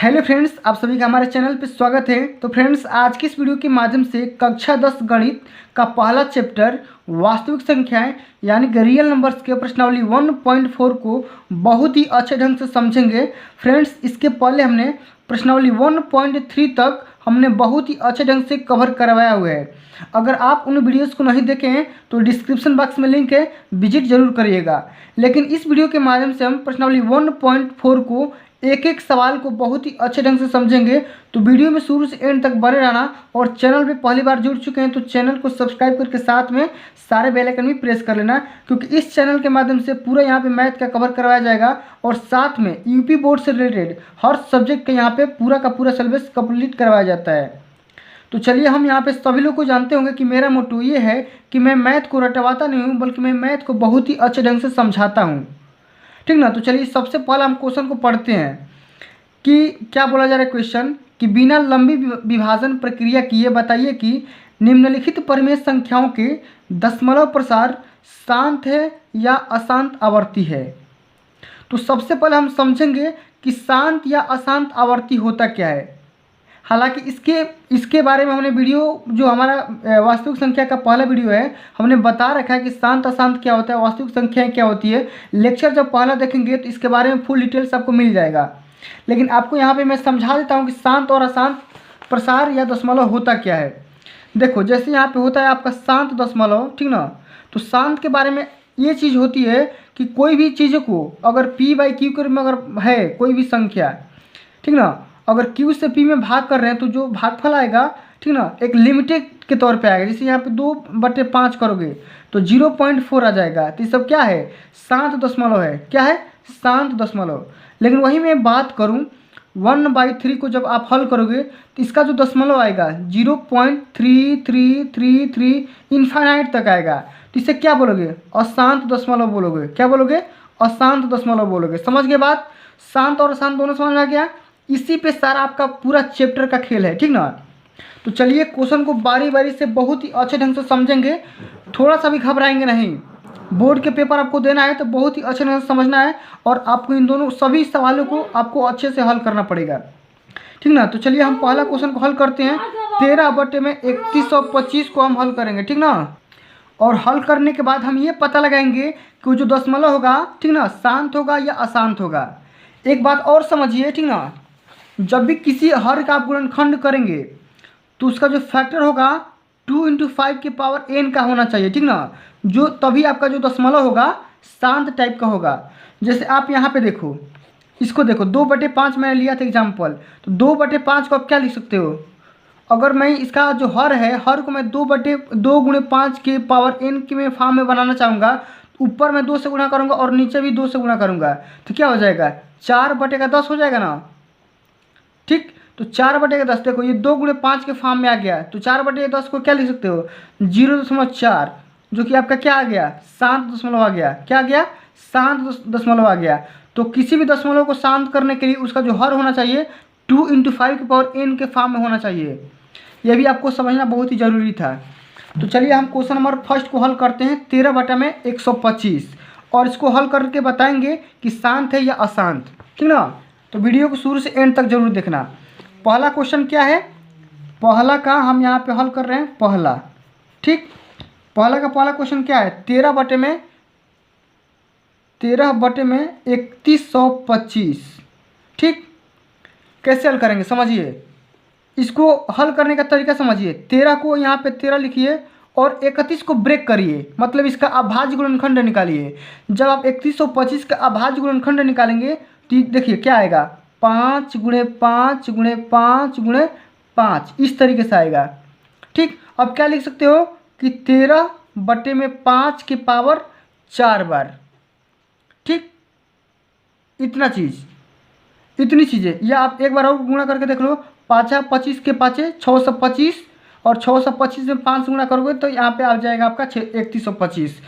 Hello friends, आप सभी का हमारे चैनल पर स्वागत है। तो फ्रेंड्स, आज की इस वीडियो के माध्यम से कक्षा 10 गणित का पहला चैप्टर वास्तविक संख्याएं यानी कि रियल नंबर्स के प्रश्नावली 1.4 को बहुत ही अच्छे ढंग से समझेंगे। फ्रेंड्स, इसके पहले हमने प्रश्नावली 1.3 तक हमने बहुत ही अच्छे ढंग से कवर करवाया हुआ है। अगर आप उन वीडियोस को नहीं देखे हैं तो डिस्क्रिप्शन बॉक्स में लिंक है, विजिट जरूर करिएगा। लेकिन इस वीडियो के माध्यम से हम प्रश्नावली 1.4 को एक एक सवाल को बहुत ही अच्छे ढंग से समझेंगे। तो वीडियो में शुरू से एंड तक बने रहना, और चैनल पे पहली बार जुड़ चुके हैं तो चैनल को सब्सक्राइब करके साथ में सारे बेल आइकन भी प्रेस कर लेना, क्योंकि इस चैनल के माध्यम से पूरा यहाँ पे मैथ का कवर करवाया जाएगा और साथ में यूपी बोर्ड से रिलेटेड हर सब्जेक्ट का यहाँ पे पूरा का पूरा सिलेबस कंप्लीट करवाया जाता है। तो चलिए, हम यहाँ पे सभी लोग को जानते होंगे कि मेरा मोटो ये है कि मैं मैथ को रटवाता नहीं हूँ, बल्कि मैं मैथ को बहुत ही अच्छे ढंग से समझाता हूँ। ठीक ना। तो चलिए, सबसे पहले हम क्वेश्चन को पढ़ते हैं कि क्या बोला जा रहा है। क्वेश्चन कि बिना लंबी विभाजन प्रक्रिया किए बताइए कि निम्नलिखित परिमेय संख्याओं के दशमलव प्रसार शांत है या अशांत आवर्ती है। तो सबसे पहले हम समझेंगे कि शांत या अशांत आवर्ती होता क्या है। हालांकि इसके बारे में हमने वीडियो, जो हमारा वास्तविक संख्या का पहला वीडियो है, हमने बता रखा है कि शांत अशांत क्या होता है, वास्तविक संख्याएं क्या होती है। लेक्चर जब पहला देखेंगे तो इसके बारे में फुल डिटेल्स आपको मिल जाएगा। लेकिन आपको यहाँ पे मैं समझा देता हूँ कि शांत और अशांत प्रसार या दशमलव होता क्या है। देखो, जैसे यहाँ पे होता है आपका शांत दशमलव, ठीक ना। तो शांत के बारे में ये चीज़ होती है कि कोई भी चीज़ को अगर P/Q के रूप में अगर है कोई भी संख्या, ठीक ना, अगर Q से P में भाग कर रहे हैं तो जो भागफल आएगा, ठीक ना, एक लिमिटेड के तौर पे आएगा। जैसे यहाँ पे 2/5 करोगे तो 0.4 आ जाएगा। तो ये सब क्या है? शांत दशमलव है। क्या है? शांत दशमलव। लेकिन वही मैं बात करूँ 1/3 को जब आप हल करोगे तो इसका जो दशमलव आएगा 0.3333 इन्फाइनाइट तक आएगा। तो इसे क्या बोलोगे? अशांत दशमलव बोलोगे। क्या बोलोगे? अशांत दशमलव बोलोगे। समझ गए बात? शांत और अशांत दोनों समझ में आ गया। इसी पे सारा आपका पूरा चैप्टर का खेल है, ठीक ना। तो चलिए, क्वेश्चन को बारी बारी से बहुत ही अच्छे ढंग से समझेंगे, थोड़ा सा भी घबराएंगे नहीं। बोर्ड के पेपर आपको देना है तो बहुत ही अच्छे ढंग से समझना है, और आपको इन दोनों सभी सवालों को आपको अच्छे से हल करना पड़ेगा, ठीक ना। तो चलिए, हम पहला क्वेश्चन को हल करते हैं। 13/3125 को हम हल करेंगे, ठीक ना। और हल करने के बाद हम ये पता लगाएंगे कि जो दशमलव होगा, ठीक ना, शांत होगा या अशांत होगा। एक बात और समझिए, ठीक ना, जब भी किसी हर का आप गुणनखंड करेंगे तो उसका जो फैक्टर होगा 2 × 5 की पावर n का होना चाहिए, ठीक ना। जो तभी आपका जो दशमलव होगा शांत टाइप का होगा। जैसे आप यहाँ पे देखो, इसको देखो, 2/5 मैंने लिया था एग्जाम्पल। तो 2/5 को आप क्या लिख सकते हो? अगर मैं इसका जो हर है, हर को मैं 2/2 × 5 के पावर n के में फॉर्म में बनाना चाहूँगा, ऊपर मैं 2 से गुणा करूँगा और नीचे भी 2 से गुणा करूँगा, तो क्या हो जाएगा? 4/10 हो जाएगा ना। ठीक। तो 4/10, देखो ये 2 × 5 के फॉर्म में आ गया। तो 4/10 को क्या लिख सकते हो? 0.4, जो कि आपका क्या आ गया? शांत दशमलव आ गया। क्या आ गया? शांत दशमलव आ गया। तो किसी भी दशमलव को शांत करने के लिए उसका जो हर होना चाहिए 2 × 5 की पावर n के फॉर्म में होना चाहिए। यह भी आपको समझना बहुत ही जरूरी था। तो चलिए, हम क्वेश्चन नंबर फर्स्ट को हल करते हैं। 13/125, और इसको हल करके बताएंगे कि शांत है या अशांत, ठीक ना। तो वीडियो को शुरू से एंड तक जरूर देखना। पहला क्वेश्चन क्या है? पहला का हम यहाँ पे हल कर रहे हैं पहला, ठीक। पहला क्वेश्चन क्या है? 13/3125, ठीक। कैसे हल करेंगे समझिए। इसको हल करने का तरीका समझिए। 13 को यहाँ पे 13 लिखिए और 31 को ब्रेक करिए, मतलब इसका अभाज्य गुणनखंड निकालिए। जब आप 3125 का अभाज्य गुणनखंड निकालेंगे तो देखिए क्या आएगा? 5 × 5 × 5 × 5, इस तरीके से आएगा, ठीक। अब क्या लिख सकते हो कि 13/5 की पावर 4 बार, ठीक। इतनी चीज़ें, या आप एक बार और गुणा करके देख लो। 5×25 के 5 625, और 625 में 5 गुणा करोगे तो यहाँ पे आ जाएगा आपका 3125।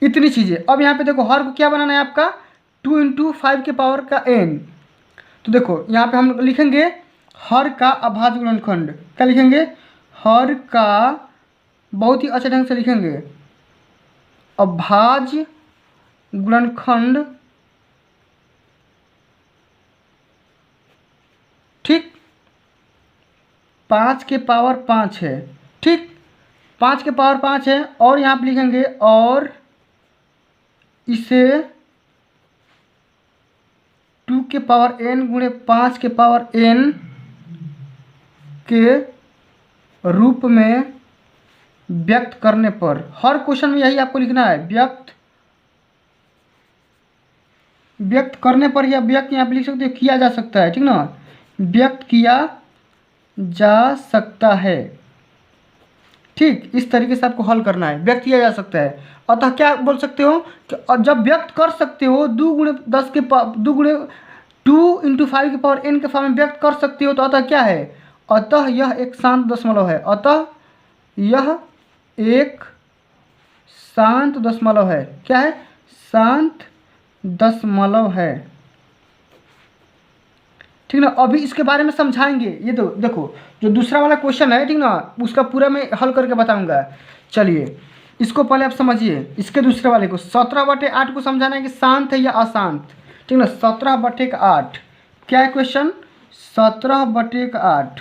इतनी चीज़ें। अब यहाँ पे देखो, हर को क्या बनाना है आपका? 2 × 5 के पावर का n। तो देखो यहाँ पे हम लिखेंगे हर का अभाज्य गुणनखंड। क्या लिखेंगे? हर का, बहुत ही अच्छे ढंग से लिखेंगे, अभाज्य गुणनखंड ठीक, 5 के पावर 5 है। ठीक, 5 के पावर 5 है और यहाँ पे लिखेंगे और इसे 2 के पावर n गुणे 5 के पावर n के रूप में व्यक्त करने पर, हर क्वेश्चन में यही आपको लिखना है, व्यक्त करने पर, या व्यक्त यहाँ पे लिख सकते हो किया जा सकता है, ठीक ना, व्यक्त किया जा सकता है। ठीक, इस तरीके से आपको हल करना है, व्यक्त किया जा सकता है। अतः क्या बोल सकते हो कि जब व्यक्त कर सकते हो 2 गुणे 10 के 2 गुणे 2 इंटू 5 के पावर n के फॉर्म में व्यक्त कर सकते हो, तो अतः क्या है, अतः यह एक शांत दशमलव है, अतः यह एक शांत दशमलव है। क्या है, शांत दशमलव है। ठीक ना, अभी इसके बारे में समझाएंगे। ये तो देखो जो दूसरा वाला क्वेश्चन है, ठीक ना, उसका पूरा मैं हल करके बताऊंगा। चलिए इसको पहले आप समझिए, इसके दूसरे वाले को 17/8 को समझाना है कि शांत है या अशांत। ठीक ना, 17/8 क्या है क्वेश्चन, 17/8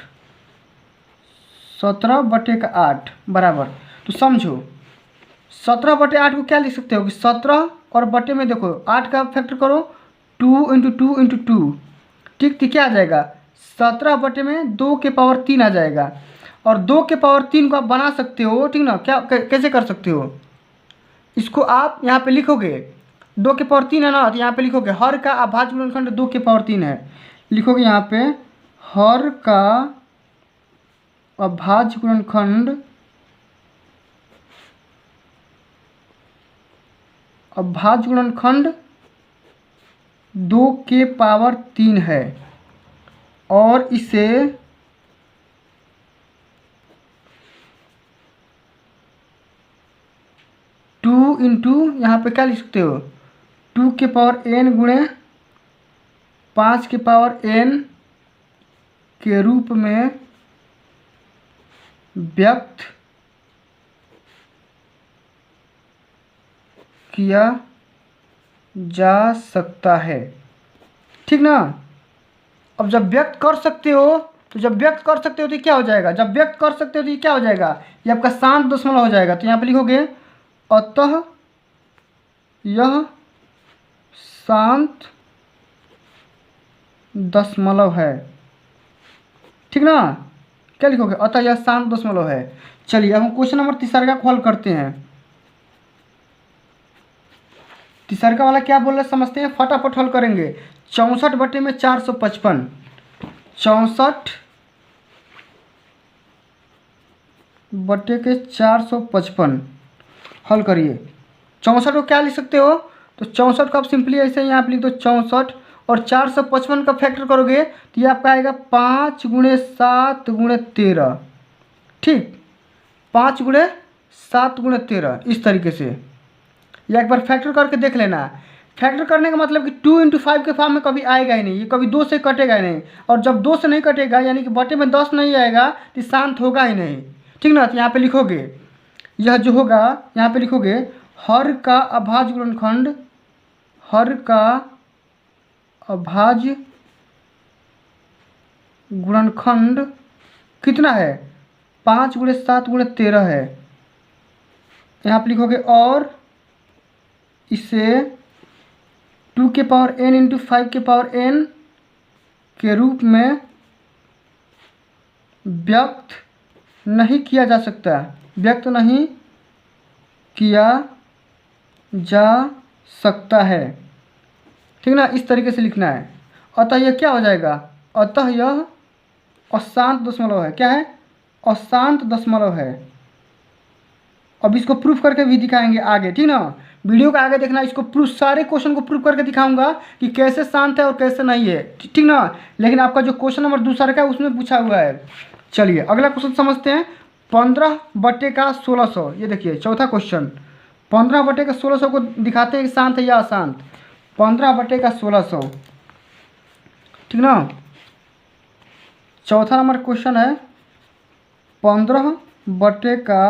17/8 बराबर, तो समझो 17/8 को क्या लिख सकते हो कि 17 और बटे में देखो 8 का फैक्टर करो, 2 इंटू 2 इंटू 2। ठीक, तो क्या आ जाएगा, 17 बटे में 2 के पावर 3 आ जाएगा। और 2 के पावर 3 को आप बना सकते हो, ठीक ना, क्या कैसे कर सकते हो, इसको आप यहाँ पे लिखोगे, 2 के पावर 3 है ना, तो यहाँ पे लिखोगे हर का अभाज्य गुणनखंड 2 के पावर 3 है, लिखोगे यहाँ पे हर का अभाज्य गुणनखंड अभाज्य गुणनखंड 2 के पावर 3 है, और इसे टू इंटू यहाँ पे क्या लिख सकते हो, 2 के पावर n गुणे 5 के पावर n के रूप में व्यक्त किया जा सकता है। ठीक ना, अब जब व्यक्त कर सकते हो, तो जब व्यक्त कर सकते हो तो क्या हो जाएगा, जब व्यक्त कर सकते हो तो ये क्या हो जाएगा, ये आपका शांत दशमलव हो जाएगा। तो यहाँ पे लिखोगे अतः यह शांत दशमलव है। ठीक ना, क्या लिखोगे, अतः यह शांत दशमलव है। चलिए अब हम क्वेश्चन नंबर 3 का हल करते हैं। 3 वाला क्या बोल रहे हैं समझते हैं, फटाफट हल करेंगे। 64 बटे में 455, 64 बटे के 455 हल करिए। 64 को क्या लिख सकते हो, तो 64 को आप सिंपली ऐसे यहाँ पे लिख दो 64, और 455 का फैक्टर करोगे तो ये आपका आएगा 5 गुणे 7 गुणे 13। ठीक, 5 गुणे 7 गुणे 13, इस तरीके से या एक बार फैक्टर करके देख लेना। फैक्टर करने का मतलब कि 2 इंटू 5 के फॉर्म में कभी आएगा ही नहीं, ये कभी 2 से कटेगा ही नहीं, और जब 2 से नहीं कटेगा यानी कि बटे में 10 नहीं आएगा तो शांत होगा ही नहीं। ठीक ना, तो यहाँ पे लिखोगे, यह जो होगा यहाँ पे लिखोगे हर का अभाज्य गुणनखंड, हर का अभाज्य गुणनखंड कितना है, 5 गुणे 7 गुणे 13 है। यहाँ पे लिखोगे और इसे 2 के पावर n इंटू 5 के पावर n के रूप में व्यक्त नहीं किया जा सकता, व्यक्त नहीं किया जा सकता है। ठीक ना, इस तरीके से लिखना है। अतः यह क्या हो जाएगा, अतः यह अशांत दशमलव है। क्या है, अशांत दशमलव है। अब इसको प्रूफ करके भी दिखाएंगे आगे। ठीक ना, वीडियो का आगे देखना, इसको प्रूफ, सारे क्वेश्चन को प्रूफ करके दिखाऊंगा कि कैसे शांत है और कैसे नहीं है। ठीक ना, लेकिन आपका जो क्वेश्चन नंबर 2 का है उसमें पूछा हुआ है। चलिए अगला क्वेश्चन समझते हैं। 15 बटे का 1600, ये देखिए चौथा क्वेश्चन। 15 बटे का 1600 को दिखाते हैं कि शांत है या अशांत। 15 बटे का 1600, ठीक ना, चौथा नंबर क्वेश्चन है 15 बटे का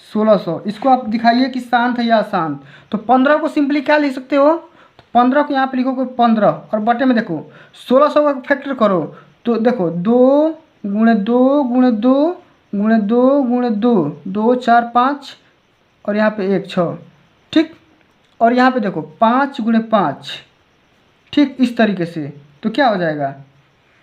1600। इसको आप दिखाइए कि शांत है या अशांत। तो 15 को सिंपली क्या लिख सकते हो, तो 15 को यहाँ पे लिखोगे 15, और बटे में देखो 1600 का फैक्टर करो, तो देखो 2 × 2 × 2 × 2 2 4 5 और यहाँ पे 1 6, ठीक। और यहाँ पे देखो 5 × 5, ठीक, इस तरीके से। तो क्या हो जाएगा,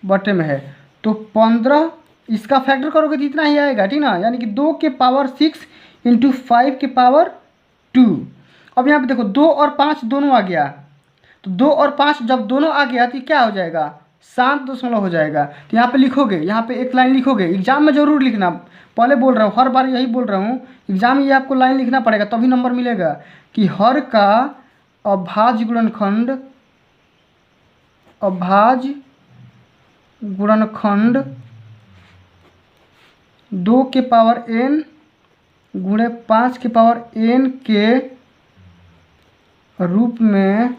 बटे में है तो 15, इसका फैक्टर करोगे तो इतना ही आएगा, ठीक ना, यानी कि 2 के पावर 6 × 5 के पावर 2। अब यहाँ पे देखो 2 और 5 दोनों आ गया, तो 2 और 5 जब दोनों आ गया तो क्या हो जाएगा, 7 दशमलव हो जाएगा। तो यहाँ पे लिखोगे, यहाँ पे एक लाइन लिखोगे, एग्जाम में जरूर लिखना, पहले बोल रहा हूँ, हर बार यही बोल रहा हूँ, एग्जाम में ये आपको लाइन लिखना पड़ेगा तभी नंबर मिलेगा कि हर का अभाज्य गुणनखंड 2 के पावर n गुणे 5 के पावर n के रूप में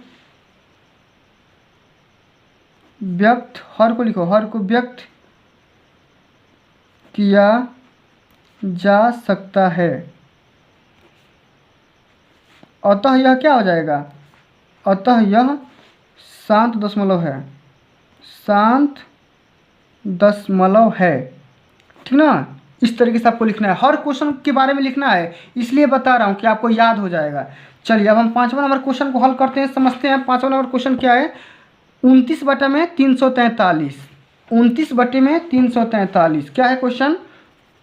व्यक्त, हर को लिखो, हर को व्यक्त किया जा सकता है। अतः यह क्या हो जाएगा, अतः यह 7 दशमलव है, 7 दशमलव है, ठीक ना। इस तरीके से आपको लिखना है, हर क्वेश्चन के बारे में लिखना है, इसलिए बता रहा हूँ कि आपको याद हो जाएगा। चलिए अब हम 5वां नंबर क्वेश्चन को हल करते हैं, समझते हैं। 5वां नंबर क्वेश्चन क्या है, 29/343, 29/343 क्या है क्वेश्चन,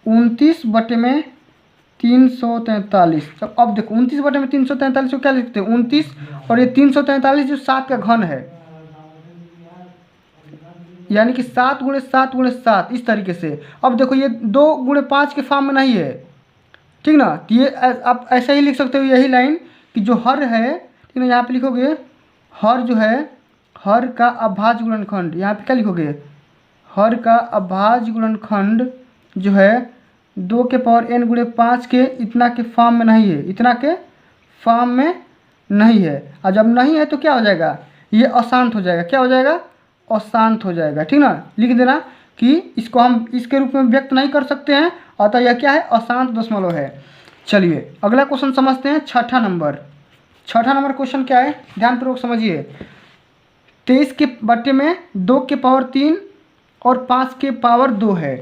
29/343। अब देखो 29/343 को क्या लिखते हैं, 29 और ये 343 जो 7 का घन है, यानी कि 7 × 7 × 7, इस तरीके से। अब देखो ये 2 × 5 के फॉर्म में नहीं है, ठीक ना, तो ये आप ऐसा ही लिख सकते हो, यही लाइन कि जो हर है, ठीक ना, यहाँ पे लिखोगे हर जो है, हर का अभाज्य गुणनखंड, यहाँ पे क्या लिखोगे, हर का अभाज्य गुणनखंड जो है 2 के पावर n × 5 के इतना के फॉर्म में नहीं है, इतना के फॉर्म में नहीं है। और जब नहीं है तो क्या हो जाएगा, ये अशांत हो जाएगा, क्या हो जाएगा, अशांत हो जाएगा, ठीक ना। लिख देना कि इसको हम इसके रूप में व्यक्त नहीं कर सकते हैं, अतः यह क्या है, अशांत दशमलव है। चलिए अगला क्वेश्चन समझते हैं, 6ठा नंबर। 6ठा नंबर क्वेश्चन क्या है, ध्यानपूर्वक समझिए। 23 के बटे में 2 के पावर 3 और 5 के पावर 2 है,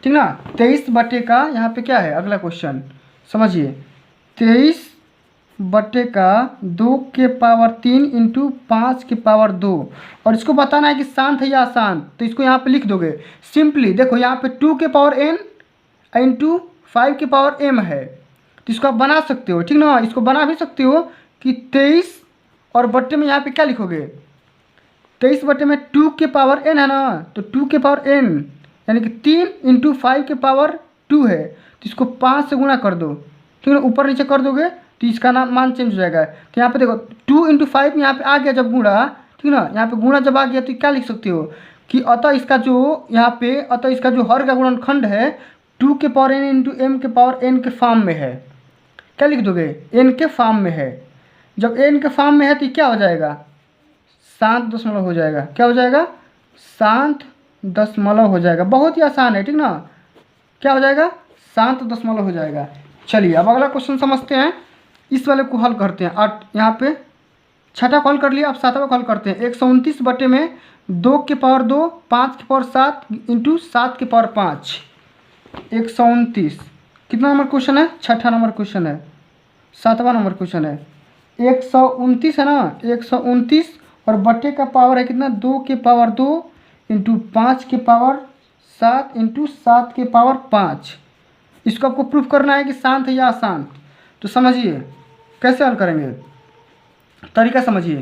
ठीक ना। 23 बटे का यहाँ पे क्या है, अगला क्वेश्चन समझिए, 23 बटे का 2 के पावर 3 × 5 के पावर 2, और इसको बताना है कि शांत है या अशांत। तो इसको यहाँ पे लिख दोगे सिंपली, देखो यहाँ पे 2 के पावर n × 5 के पावर m है, तो इसको आप बना सकते हो, ठीक ना। इसको बना भी सकते हो कि 23 और बट्टे में यहाँ पे क्या लिखोगे, 23 बटे में 2 के पावर n है ना, तो 2 के पावर n यानी कि 3 × 5 के पावर 2 है, तो इसको 5 से गुणा कर दो, ठीक है, ऊपर नीचे कर दोगे तो इसका नाम मान चेंज हो जाएगा। तो यहाँ पे देखो 2 × 5 यहाँ पे आ गया जब गुणा, ठीक ना, यहाँ पे गुणा जब आ गया तो क्या लिख सकते हो कि अतः इसका जो यहाँ पे, अतः इसका जो हर का गुणनखंड है 2 के पावर n × m के पावर n के फॉर्म में है। क्या लिख दोगे, n के फॉर्म में है। जब n के फॉर्म में है तो क्या हो जाएगा, 7 दशमलव हो जाएगा, क्या हो जाएगा, 7 दशमलव हो जाएगा। बहुत ही आसान है, ठीक ना, क्या हो जाएगा, 7 दशमलव हो जाएगा। चलिए अब अगला क्वेश्चन समझते हैं, इस वाले को हल करते हैं। 8 यहाँ पे 6ठा को हल कर लिया, अब 7वां को हल करते हैं। 129 बटे में 2 के पावर 2 5 के पावर 7 × 7 के पावर 5, 129 कितना नंबर क्वेश्चन है, 6ठा नंबर क्वेश्चन है, 7वां नंबर क्वेश्चन है। 129 है ना, 129 और बटे का पावर है कितना, 2 के पावर 2 × 5 के पावर 7 × 7 के पावर 5। इसको आपको प्रूफ करना है कि शांत है या अशांत। तो समझिए कैसे हल करेंगे, तरीका समझिए।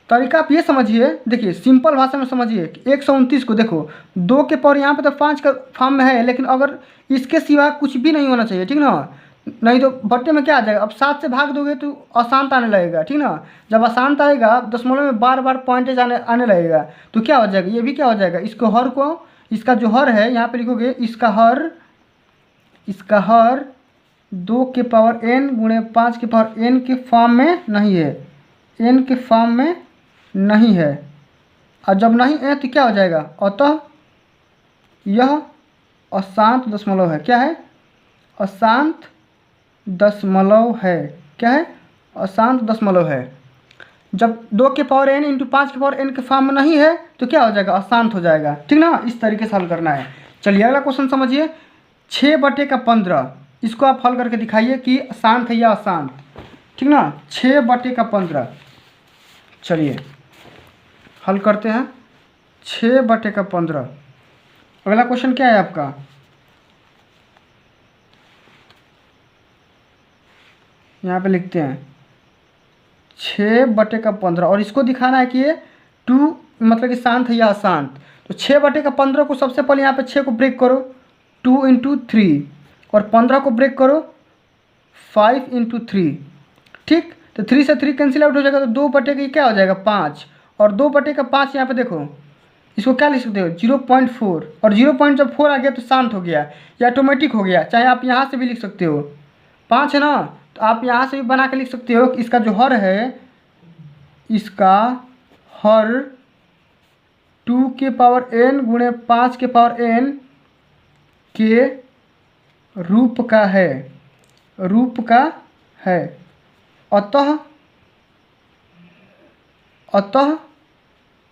तरीका आप ये समझिए, देखिए सिंपल भाषा में समझिए कि 129 को देखो 2 के पावर यहाँ पे तो 5 का फॉर्म में है, लेकिन अगर इसके सिवा कुछ भी नहीं होना चाहिए, ठीक ना, नहीं तो बट्टे में क्या आ जाएगा, अब 7 से भाग दोगे तो अशांत आने लगेगा, ठीक ना। जब अशांत आएगा दशमलव में बार बार पॉइंटेज आने लगेगा, तो क्या हो जाएगा, ये भी क्या हो जाएगा, इसको हर को, इसका जो हर है यहाँ पे लिखोगे, इसका हर 2 के पावर n × 5 के पावर n के फॉर्म में नहीं है, n के फॉर्म में नहीं है। और जब नहीं है तो क्या हो जाएगा, अतः यह अशांत दशमलव है। क्या है, अशांत दशमलव है, क्या है, अशांत दशमलव है। जब 2 के पावर n इंटू 5 के पावर n के फॉर्म में नहीं है तो क्या हो जाएगा, अशांत हो जाएगा। ठीक ना, इस तरीके से हल करना है। चलिए अगला क्वेश्चन समझिए, 6/15 इसको आप हल करके दिखाइए कि शांत है या अशांत। ठीक ना, 6/15 चलिए हल करते हैं। 6/15 अगला क्वेश्चन क्या है आपका, यहाँ पे लिखते हैं 6/15 और इसको दिखाना है कि ये 2 मतलब कि शांत है या अशांत। तो 6/15 को सबसे पहले यहाँ पे 6 को ब्रेक करो 2 इंटू 3 और 15 को ब्रेक करो 5 इंटू 3। ठीक, तो 3 से 3 कैंसिल आउट हो जाएगा, तो 2/, क्या हो जाएगा 5 और 2/5 यहाँ पे देखो इसको क्या लिख सकते हो 0.4 और 0.4 आ गया तो शांत हो गया, ये ऑटोमेटिक हो गया। चाहे आप यहाँ से भी लिख सकते हो 5 है ना, तो आप यहाँ से भी बना के लिख सकते हो कि इसका जो हर है, इसका हर 2 के पावर n गुणे 5 के पावर n के रूप का है, रूप का है। अतः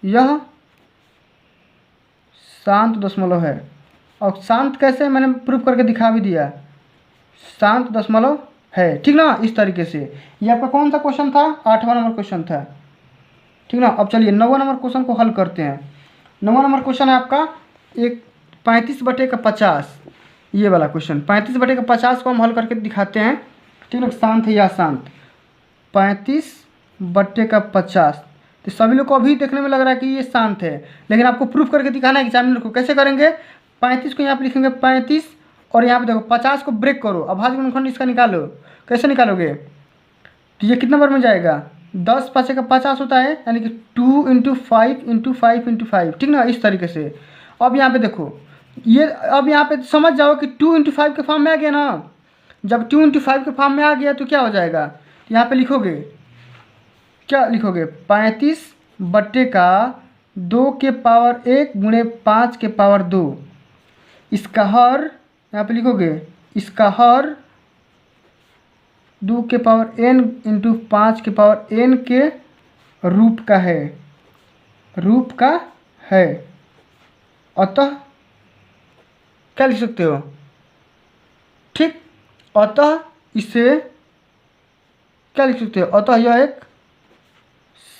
यह शांत दशमलव है। और शांत कैसे, मैंने प्रूफ करके दिखा भी दिया, शांत दशमलव है। ठीक ना, इस तरीके से। ये आपका कौन सा क्वेश्चन था, 8वां नंबर क्वेश्चन था। ठीक ना, अब चलिए 9वां नंबर क्वेश्चन को हल करते हैं। 9वां नंबर क्वेश्चन है आपका 35/50, ये वाला क्वेश्चन 35/50 को हम हल करके दिखाते हैं। ठीक ना, शांत है या अशांत। 35/50 तो सभी लोग को अभी देखने में लग रहा है कि ये शांत है, लेकिन आपको प्रूफ करके दिखाना है एग्जामिनर को। कैसे करेंगे, 35 को यहाँ पे लिखेंगे 35 और यहाँ पे देखो 50 को ब्रेक करो, अभाज्य गुणनखंड इसका निकालो। कैसे निकालोगे, तो ये कितना नंबर में जाएगा, 10×5 = 50 होता है, यानी कि 2 इंटू 5 इंटू 5 इंटू 5। ठीक ना, इस तरीके से। अब यहाँ पे देखो ये, अब यहाँ पे समझ जाओ कि 2 इंटू 5 के फॉर्म में आ गया ना। जब 2 इंटू 5 के फॉर्म में आ गया तो क्या हो जाएगा, यहाँ पे लिखोगे, क्या लिखोगे 35/2 के पावर 1 गुणे 5 के पावर 2, इसका हर यहाँ पे लिखोगे, इसका हर 2 के पावर n इंटू 5 के पावर n के रूप का है, रूप का है। अतः क्या लिख सकते हो, ठीक, अतः इसे क्या लिख सकते हो, अतः यह एक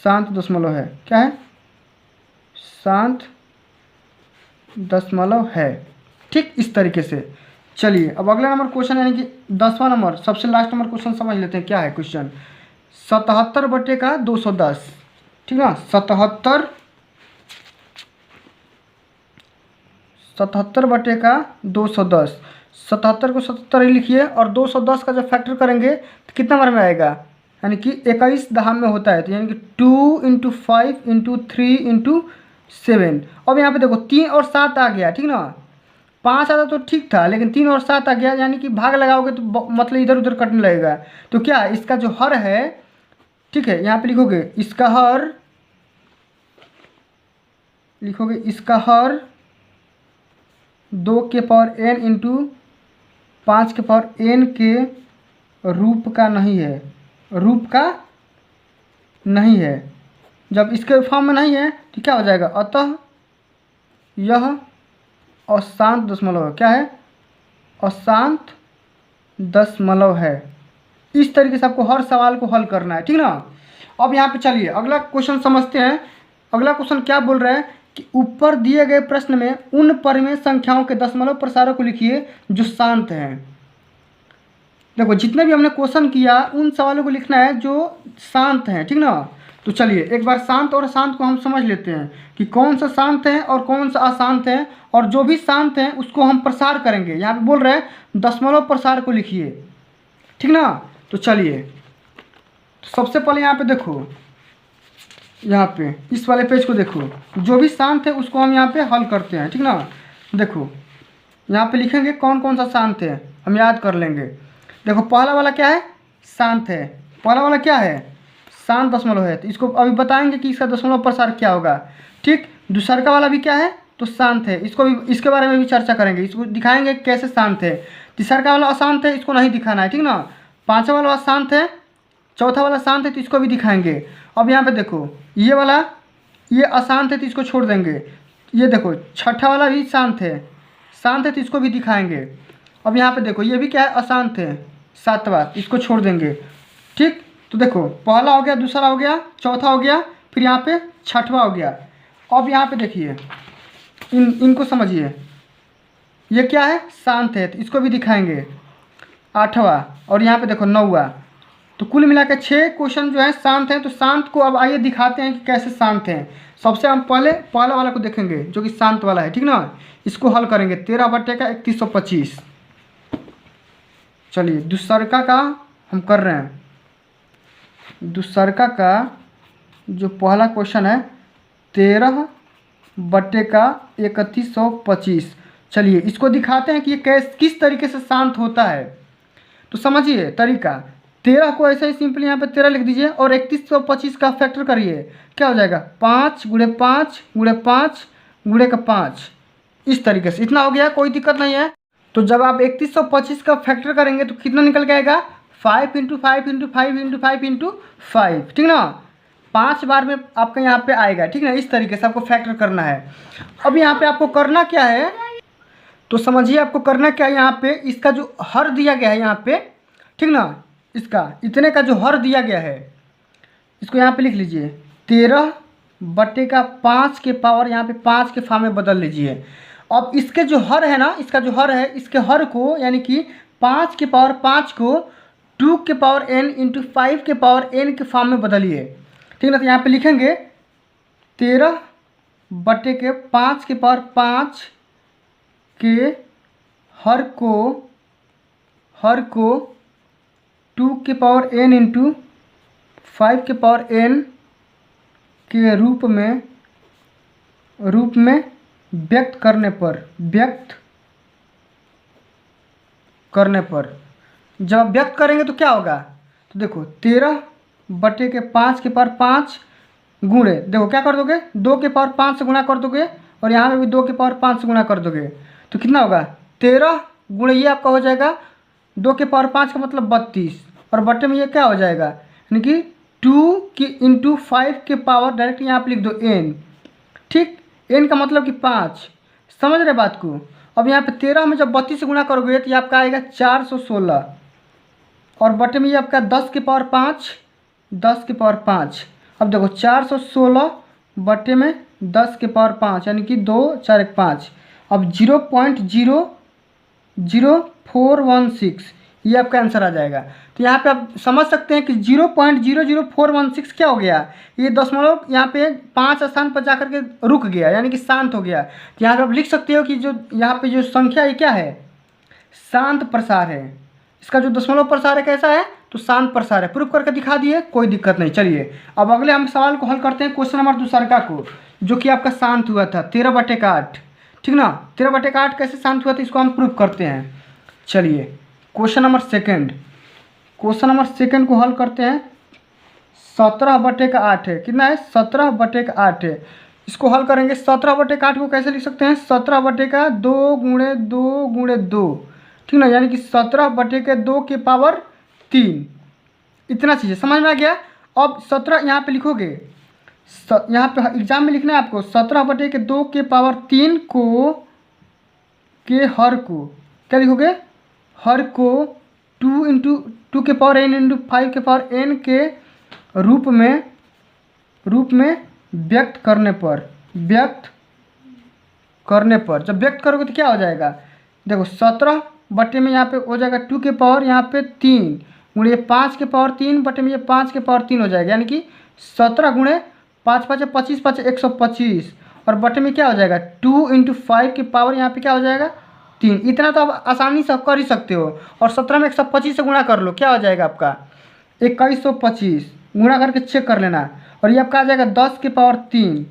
शांत दशमलव है। क्या है, शांत दशमलव है। ठीक, इस तरीके से। चलिए अब अगला नंबर क्वेश्चन यानी कि 10वां नंबर, सबसे लास्ट नंबर क्वेश्चन समझ लेते हैं। क्या है क्वेश्चन, 77/210। ठीक ना, 77/210। 77 को 77 ही लिखिए और 210 का जब फैक्टर करेंगे तो कितना नंबर में आएगा, यानी कि 21 दहाम में होता है, तो यानी कि 2 इंटू 5 इंटू 3 इंटू 7। अब यहाँ पे देखो 3 और 7 आ गया। ठीक ना, 5 आता तो ठीक था, लेकिन 3 और 7 आ गया, यानी कि भाग लगाओगे तो मतलब इधर उधर कटने लगेगा। तो क्या इसका जो हर है, ठीक है, यहाँ पे लिखोगे इसका हर, लिखोगे इसका हर 2 के पावर n इंटू 5 के पावर n के रूप का नहीं है, रूप का नहीं है। जब इसके फॉर्म में नहीं है तो क्या हो जाएगा, अतः यह अशांत दशमलव है। क्या है, अशांत दशमलव है। इस तरीके से आपको हर सवाल को हल करना है। ठीक ना, अब यहाँ पे चलिए अगला क्वेश्चन समझते हैं। अगला क्वेश्चन क्या बोल रहा है कि ऊपर दिए गए प्रश्न में उन परिमेय संख्याओं के दशमलव प्रसारों को लिखिए जो शांत हैं। देखो जितने भी हमने क्वेश्चन किया उन सवालों को लिखना है जो शांत हैं। ठीक ना, तो चलिए एक बार शांत और अशांत को हम समझ लेते हैं कि कौन सा शांत है और कौन सा अशांत है, और जो भी शांत है उसको हम प्रसार करेंगे। यहाँ पे बोल रहे हैं दशमलव प्रसार को लिखिए। ठीक ना, तो चलिए तो सबसे पहले यहाँ पे देखो, यहाँ पे इस वाले पेज को देखो, जो भी शांत है उसको हम यहाँ पे हल करते हैं। ठीक ना, देखो यहाँ पे लिखेंगे कौन कौन सा शांत है, हम याद कर लेंगे। देखो पहला वाला क्या है, शांत है। पहला वाला क्या है, शांत दशमलव है, तो इसको अभी बताएंगे कि इसका दशमलव प्रसार क्या होगा। ठीक, दूसरा का वाला भी क्या है, तो शांत है, इसको भी, इसके बारे में भी चर्चा करेंगे, इसको दिखाएंगे कैसे शांत है। तीसरा का वाला अशांत है, इसको नहीं दिखाना है। ठीक ना, पांचवा वाला शांत है, चौथा वाला शांत है, तो इसको भी दिखाएंगे। अब यहाँ पे देखो ये वाला ये अशांत है तो इसको छोड़ देंगे। ये देखो छठा वाला भी शांत है तो इसको भी दिखाएंगे। अब यहाँ पे देखो ये भी क्या है, अशांत है, सातवां, इसको छोड़ देंगे। ठीक, तो देखो पहला हो गया, दूसरा हो गया, चौथा हो गया, फिर यहाँ पे छठवां हो गया। अब यहाँ पे देखिए इनको समझिए, ये क्या है, शांत है तो इसको भी दिखाएंगे, आठवां, और यहाँ पे देखो नौवां। तो कुल मिला के 6 क्वेश्चन जो है शांत हैं। तो शांत को अब आइए दिखाते हैं कि कैसे शांत हैं। सबसे हम पहला वाला को देखेंगे जो कि शांत वाला है, ठीक ना। इसको हल करेंगे 13/3125। चलिए दूसरका का हम कर रहे हैं। दूसरका का जो पहला क्वेश्चन है 13/3125। चलिए इसको दिखाते हैं कि ये किस तरीके से शांत होता है। तो समझिए तरीका, 13 को ऐसे ही सिंपली यहाँ पे 13 लिख दीजिए और 3125 का फैक्टर करिए, क्या हो जाएगा 5 × 5 × 5 × 5। इस तरीके से इतना हो गया, कोई दिक्कत नहीं है। तो जब आप 3125 का फैक्टर करेंगे तो कितना निकल के आएगा, 5 × 5 × 5 × 5 × 5, ठीक ना। 5 बार में आपका यहाँ पे आएगा, ठीक ना। इस तरीके से आपको फैक्टर करना है। अब यहाँ पे आपको करना क्या है, तो समझिए आपको करना क्या है। यहाँ पे इसका जो हर दिया गया है यहाँ पे, ठीक ना, इसका इतने का जो हर दिया गया है इसको यहाँ पे लिख लीजिए 13/5 के पावर, यहाँ पे 5 के फॉर्म में बदल लीजिए। अब इसके जो हर है ना, इसका जो हर है, इसके हर को यानी कि 5 के पावर 5 को 2 के पावर n × 5 के पावर n के फॉर्म में बदलिए, ठीक ना। तो यहाँ पे लिखेंगे 13/5 के पावर 5 के हर को 2 के पावर n × 5 के पावर n के रूप में व्यक्त करने पर जब व्यक्त करेंगे तो क्या होगा, तो देखो 13/5 के पावर 5 गुणे, देखो क्या कर दोगे, 2 के पावर 5 से गुणा कर दोगे और यहाँ पे भी 2 के पावर 5 से गुणा कर दोगे तो कितना होगा 13 गुणे ये आपका हो जाएगा 2 के पावर 5 का मतलब 32, और बटे में ये क्या हो जाएगा, यानी कि 2 × 5 के पावर, डायरेक्ट यहाँ पे लिख दो n, ठीक। n का मतलब कि 5, समझ रहे बात को। अब यहाँ पे 13 में जब 32 से गुणा करोगे तो ये आपका आएगा 416, और बटे में ये आपका 10 के पावर 5। अब देखो 416 बटे में 10 के पावर 5 यानी कि 2 4 1 5। अब 0.00416 ये आपका आंसर आ जाएगा। तो यहाँ पे आप समझ सकते हैं कि 0.00416 क्या हो गया, ये दशमलव यहाँ पे 5 स्थान पर जाकर के रुक गया, यानी कि शांत हो गया। तो यहाँ पे आप लिख सकते हो कि जो यहाँ पे जो संख्या ये क्या है, शांत प्रसार है। इसका जो दशमलव प्रसार है कैसा है, तो शांत प्रसार है। प्रूफ करके दिखा दिए, कोई दिक्कत नहीं। चलिए अब अगले हम सवाल को हल करते हैं, क्वेश्चन नंबर दूसरा को, जो कि आपका शांत हुआ था 13/8, ठीक ना। 13/8 कैसे शांत हुआ था इसको हम प्रूफ करते हैं। चलिए क्वेश्चन नंबर सेकंड को हल करते हैं। 17/8 है, कितना है 17/8 है। इसको हल करेंगे 17/8 को कैसे लिख सकते हैं, 17/2 × 2 × 2, ठीक ना, यानी कि 17/2 के पावर 3। इतना चीज़ समझ में आ गया। अब 17 यहाँ पे लिखोगे, यहाँ पे एग्जाम में लिखना है आपको 17/2 के पावर 3 के हर को क्या लिखोगे, हर को 2 × 2 के पावर n × 5 के पावर n के रूप में व्यक्त करने पर जब व्यक्त करोगे तो क्या हो जाएगा, देखो 17 बटे में यहाँ पे हो जाएगा 2 के पावर यहाँ पे 3 गुणे 5 के पावर 3 बटे में ये 5 के पावर 3 हो जाएगा, यानी कि 17 गुणे 5 5 25 5 125, और बटे में क्या हो जाएगा 2 × 5 के पावर यहाँ पे क्या हो जाएगा 3। इतना तो आप आसानी से कर ही सकते हो। और 17 में 125 से गुणा कर लो, क्या हो जाएगा आपका 2125, गुणा करके चेक कर लेना, और ये आपका आ जाएगा 10 के पावर 3।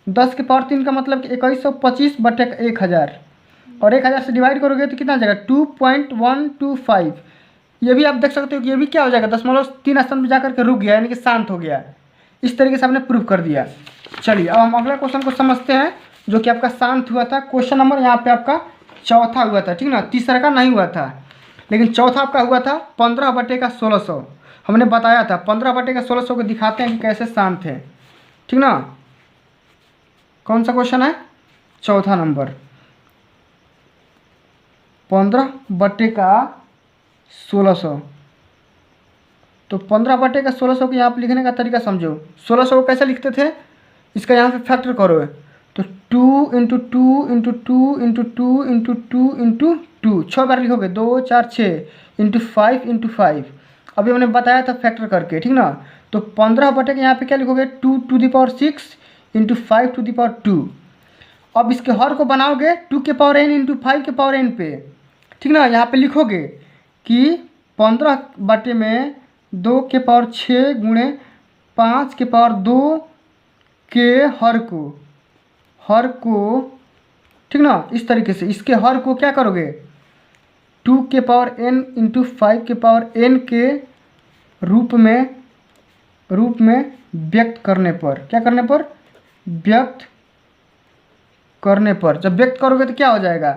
10 के पावर 3 का मतलब कि 2125 बटे 1000, और 1000 से डिवाइड करोगे तो कितना आ जाएगा 2.125। ये भी आप देख सकते हो कि ये भी क्या हो जाएगा 0.3 स्थान पर जाकर के रुक गया, यानी कि शांत हो गया। इस तरीके से आपने प्रूव कर दिया। चलिए अब हम अगला क्वेश्चन को समझते हैं, जो कि आपका शांत हुआ था। क्वेश्चन नंबर यहाँ पे आपका चौथा हुआ था, ठीक ना, तीसरा का नहीं हुआ था, लेकिन चौथा आपका हुआ था 15/1600। हमने बताया था 15/1600 को दिखाते हैं कि कैसे शांत है, ठीक ना। कौन सा क्वेश्चन है? चौथा नंबर, 15/1600। तो 15/1600 को यहाँ पर लिखने का तरीका समझो। 1600 को कैसे लिखते थे, इसका यहाँ पे फैक्टर करो, तो 2 into 2 into 2 into 2 into 2 into 2, 6 बार लिखोगे, 2 4 6 इंटू 5 इंटू 5। अभी हमने बताया था फैक्टर करके, ठीक ना। तो 15 यहाँ पे क्या लिखोगे, 2 to the power 6 into 5 to the power 2। अब इसके हर को बनाओगे 2 के पावर n इंटू 5 के पावर n पे, ठीक ना। यहाँ पे लिखोगे कि 15 में 2 के पावर 6 गुणे 5 के पावर 2 के हर को, ठीक ना। इस तरीके से इसके हर को क्या करोगे, 2 के पावर n इंटू 5 के पावर n के रूप में व्यक्त करने पर, क्या करने पर, व्यक्त करने पर। जब व्यक्त करोगे तो क्या हो जाएगा,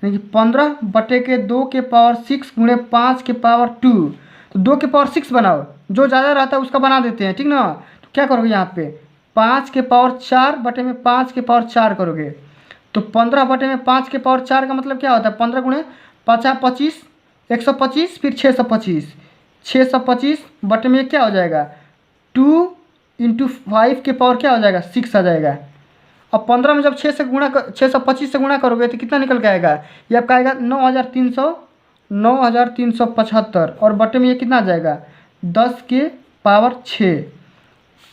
यानी कि 15/2 के पावर 6 गुणे 5 के पावर 2। तो 2 के पावर 6 बनाओ, जो ज़्यादा रहता है उसका बना देते हैं, ठीक ना। तो क्या करोगे यहाँ पे 5 के पावर 4 में 5 के पावर 4 करोगे। तो 15 में 5 के पावर 4 का मतलब क्या होता है, 15 गुणे 50 25 125, फिर 625, 625 में क्या हो जाएगा, 2 इंटू 5 के पावर क्या हो जाएगा, 6 आ जाएगा। अब 15 में जब 625 से गुणा करोगे तो कितना निकल के आएगा, ये आपका आएगा 9375, और बटे में ये कितना आ जाएगा, 10 के पावर 6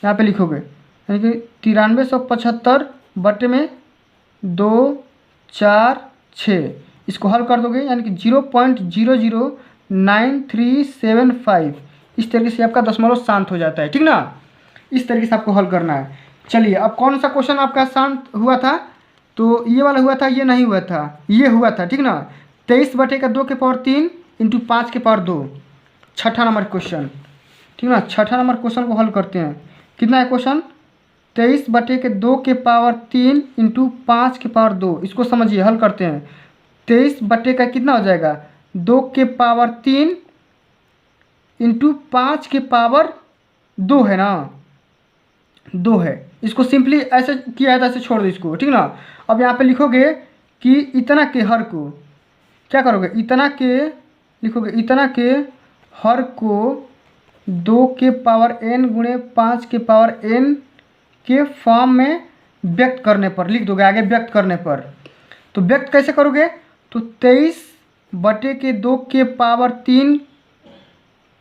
यहाँ पे लिखोगे, यानी कि 9375 बटे में 2 4 6। इसको हल कर दोगे यानी कि 0.009375। इस तरीके से आपका दशमलव शांत हो जाता है, ठीक ना। इस तरीके से आपको हल करना है। चलिए अब कौन सा क्वेश्चन आपका शांत हुआ था, तो ये वाला हुआ था, ये नहीं हुआ था, ये हुआ था, ठीक ना। 23/2 के पावर 3 इंटू 5 के पावर 2, छठा नंबर क्वेश्चन, ठीक ना। छठा नंबर क्वेश्चन को हल करते हैं। कितना है क्वेश्चन, 23/2 के पावर 3 इंटू 5 के पावर 2। इसको समझिए, हल करते हैं। 23 का कितना हो जाएगा, 2 के पावर 3 इंटू 5 के पावर 2 है ना, 2 है। इसको सिंपली ऐसे किया है तो ऐसे छोड़ दो इसको, ठीक ना। अब यहाँ पे लिखोगे कि इतना के हर को क्या करोगे, इतना के लिखोगे, इतना के हर को 2 के पावर n गुणे 5 के पावर n के फॉर्म में व्यक्त करने पर लिख दोगे, आगे व्यक्त करने पर। तो व्यक्त कैसे करोगे, तो 23/2 के पावर 3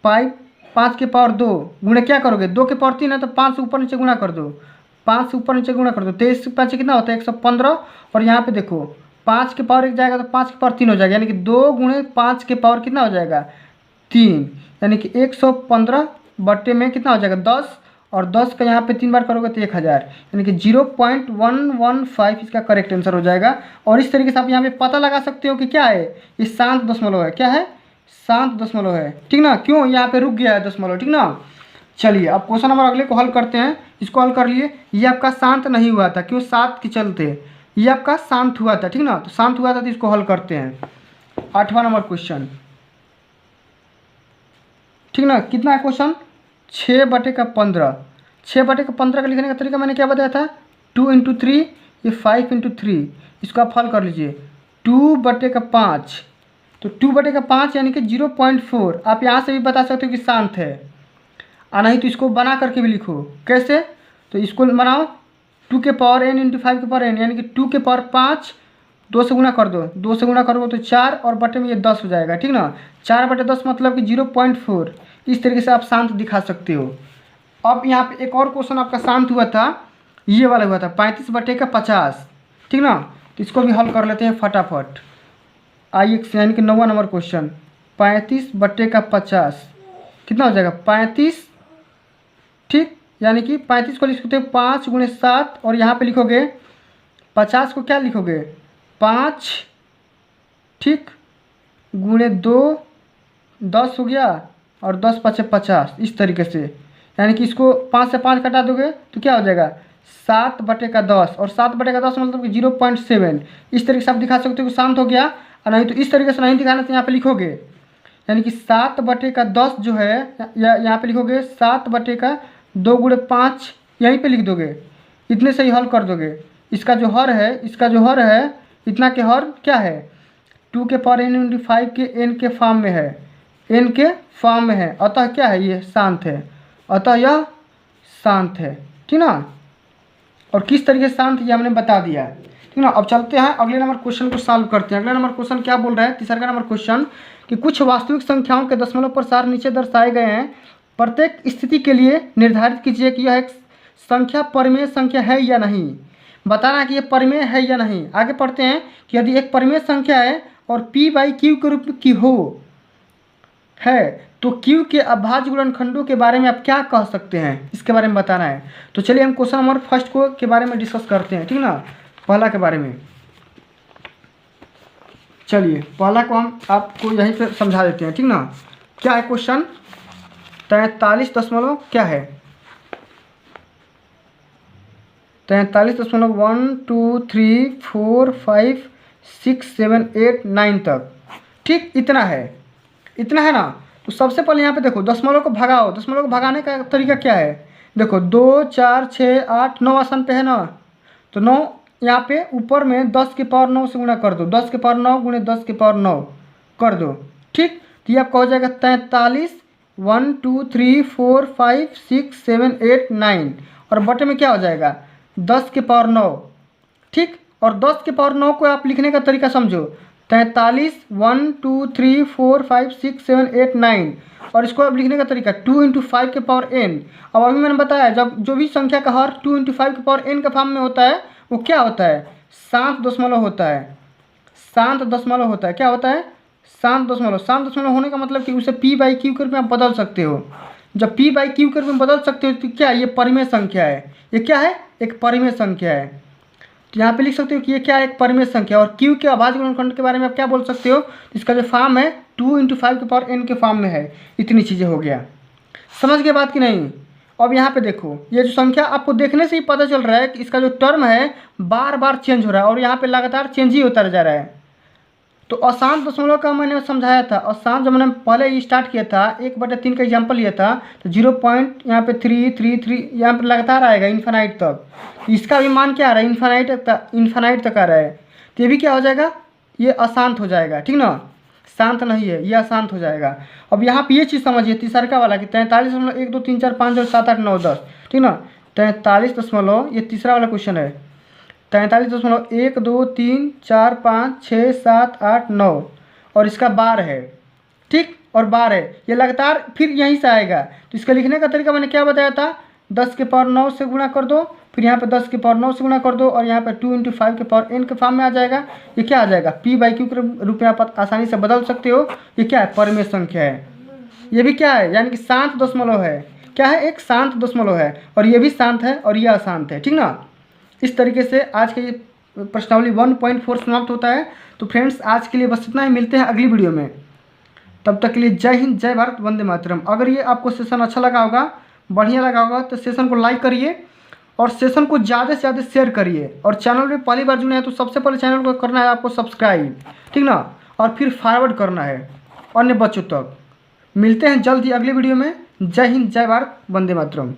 5 के पावर 2 गुणे क्या करोगे, 2 के पावर 3 है तो 5 से ऊपर नीचे गुणा कर दो, 5 से ऊपर नीचे गुणा कर दो। 23 से 5 कितना होता है, 115। और यहाँ पे देखो 5 के पावर 1 जाएगा तो 5 के पावर 3 हो जाएगा, यानी कि 2 गुणे 5 के पावर कितना हो जाएगा, 3, यानी कि 115 बट्टे में कितना हो जाएगा, 10। और 10 का यहाँ पे 3 बार करोगे तो 1000, यानी कि 0.115 इसका करेक्ट आंसर हो जाएगा। और इस तरीके से आप यहाँ पे पता लगा सकते हो कि क्या है, ये शांत दशमलव है, क्या है, शांत दशमलव है, ठीक ना। क्यों, यहाँ पे रुक गया है दशमलव, ठीक ना। चलिए अब क्वेश्चन नंबर अगले को हल करते हैं। इसको हल कर लिए, ये आपका शांत नहीं हुआ था, क्यों, 7 के चलते। ये आपका शांत हुआ था, ठीक ना, तो शांत हुआ था तो इसको हल करते हैं। 8वां नंबर क्वेश्चन, ठीक ना। कितना है क्वेश्चन, 6/15। 6/15 का लिखने का तरीका मैंने क्या बताया था, 2 इंटू 3, ये 5 इंटू 3। इसको आप हल कर लीजिए। 2/5, तो 2/5 यानी कि 0.4। आप यहाँ से भी बता सकते हो कि शांत है, और नहीं तो इसको बना करके भी लिखो। कैसे, तो इसको बनाओ 2 के पावर n इंटू 5 के पावर n, यानी कि 2 के पावर 5 2 से गुणा कर दो, 2 से गुणा करोगे तो 4, और बटे में ये 10 हो जाएगा, ठीक ना। 4/10 मतलब कि 0.4। इस तरीके से आप शांत दिखा सकते हो। अब यहाँ पे एक और क्वेश्चन आपका शांत हुआ था, ये वाला हुआ था 35/50, ठीक ना। तो इसको भी हल कर लेते हैं फटाफट। आइए, यानी कि 9वां नंबर क्वेश्चन, 35/50 कितना हो जाएगा, 35, ठीक। यानी कि 35 को लिख सकते हैं 5 गुणे 7, और यहाँ पे लिखोगे 50 को क्या लिखोगे, 5, ठीक, गुणे 2, 10 हो गया, और 10 5 50। इस तरीके से, यानी कि इसको 5 से 5 कटा दोगे तो क्या हो जाएगा, 7/10, और 7/10 मतलब कि 0.7। इस तरीके से आप दिखा सकते हो कि शांत हो गया। और नहीं तो इस तरीके से नहीं दिखाना तो यहाँ पे लिखोगे यानी कि 7/10 जो है यहाँ पे लिखोगे 7/2 गुणे 5, यहीं पे लिख दोगे, इतने से ही हल कर दोगे। इसका जो हर है इतना के हर क्या है 2 के पावर n×5 के n के फॉर्म में है, n के फॉर्म में है, अतः क्या है ये शांत है, अतः यह शांत है, ठीक ना। और किस तरीके से शांत ये हमने बता दिया है, ठीक ना। अब चलते हैं अगले नंबर क्वेश्चन को सॉल्व करते हैं। अगला नंबर क्वेश्चन क्या बोल रहा है, तीसरा नंबर क्वेश्चन कि कुछ वास्तविक संख्याओं के दशमलव प्रसार नीचे दर्शाए गए हैं, प्रत्येक स्थिति के लिए निर्धारित कीजिए कि यह एक संख्या परिमेय संख्या है या नहीं। बताना है कि ये परिमेय है या नहीं। आगे पढ़ते हैं कि यदि एक परिमेय संख्या है और p/q के रूप की हो है तो q के अभाज्य गुणनखंडों के बारे में आप क्या कह सकते हैं, इसके बारे में बताना है। तो चलिए हम क्वेश्चन नंबर फर्स्ट को के बारे में डिस्कस करते हैं, ठीक ना। पहला के बारे में चलिए पहला को हम आपको यहीं पे समझा देते हैं, ठीक ना। क्या है क्वेश्चन, 43 दशमलव क्या है 43.1 2 3 4 5 6 7 8 9 तक, ठीक इतना है ना। तो सबसे पहले यहाँ पे देखो दशमलव को भगाओ। दशमलव को भगाने का तरीका क्या है, देखो 2 4 6 8 9 आसान पे है ना, तो 9 यहाँ पे ऊपर में 10 के पावर 9 से गुणा कर दो, 10 के पावर 9 गुणे 10 के पावर 9 कर दो, ठीक। तो ये आपका हो जाएगा 43 1 2 3 4 5 6 7 8 9 और बटे में क्या हो जाएगा 10 के पावर 9, ठीक। और 10 के पावर 9 को आप लिखने का तरीका समझो, 43 1 2 3 4 5 6 7 8 9 और इसको अब लिखने का तरीका 2 × 5 के पावर n। अब अभी मैंने बताया जब जो भी संख्या का हर 2 × 5 के पावर n का फॉर्म में होता है वो क्या होता है, शांत दशमलव होता है, शांत दशमलव होता है। क्या होता है, शांत दशमलव। शांत दशमलव होने का मतलब कि उसे p/q के रूप में आप बदल सकते हो। जब p/q के रूप में बदल सकते हो तो क्या ये परिमेय संख्या है, ये क्या है एक परिमेय संख्या है। तो यहाँ पे लिख सकते हो कि ये क्या है एक परिमेय संख्या। और q के अभाज्य गुणनखंड के बारे में आप क्या बोल सकते हो, इसका जो फॉर्म है 2 × 5 के पावर n के फॉर्म में है। इतनी चीज़ें हो गया, समझ गए बात कि नहीं। अब यहाँ पे देखो ये जो संख्या आपको देखने से ही पता चल रहा है कि इसका जो टर्म है बार बार चेंज हो रहा है और यहाँ पे लगातार चेंज ही होता जा रहा है। तो अशांत दशमलव का मैंने समझाया था, अशांत जब मैंने पहले ही स्टार्ट किया था 1/3 का एग्जाम्पल लिया था तो 0. यहाँ पे 3 यहाँ पे लगातार आएगा इन्फानाइट तक। तो इसका भी मान क्या आ रहा है इन्फानाइट तक आ रहा है। तो ये भी क्या हो जाएगा, ये अशांत हो जाएगा, ठीक ना। शांत नहीं है, ये अशांत हो जाएगा। अब यहाँ पे ये चीज़ समझिए तीसरा वाला कि 43.1 2 3 4 5 6 7 8 9 10, ठीक ना। 43 दशमलव ये तीसरा वाला क्वेश्चन है, 43.1 2 3 4 5 6 7 8 9 और इसका बार है, ठीक। और बार है ये लगातार फिर यहीं से आएगा। तो इसका लिखने का तरीका मैंने क्या बताया था, 10 के पावर 9 से गुणा कर दो, फिर यहाँ पे 10 के पावर 9 से गुणा कर दो और यहाँ पे 2 × 5 के पावर n के फॉर्म में आ जाएगा। ये क्या आ जाएगा p/q के रूप में आप आसानी से बदल सकते हो। ये क्या है परिमेय संख्या है। ये भी क्या है यानी कि शांत दशमलव है, क्या है एक शांत दशमलव है और ये भी शांत है और ये अशांत है, ठीक ना। इस तरीके से आज के ये प्रश्नावली 1.4 समाप्त होता है। तो फ्रेंड्स आज के लिए बस इतना ही, मिलते हैं अगली वीडियो में। तब तक के लिए जय हिंद, जय भारत, वंदे मातरम। अगर ये आपको सेशन अच्छा लगा होगा, बढ़िया लगा होगा तो सेशन को लाइक करिए और सेशन को ज़्यादा से ज़्यादा शेयर करिए। और चैनल पे पहली बार जुड़े हैं तो सबसे पहले चैनल को करना है आपको सब्सक्राइब, ठीक ना, और फिर फॉरवर्ड करना है अन्य बच्चों तक। मिलते हैं जल्द ही अगली वीडियो में। जय हिंद, जय भारत, वंदे मातरम।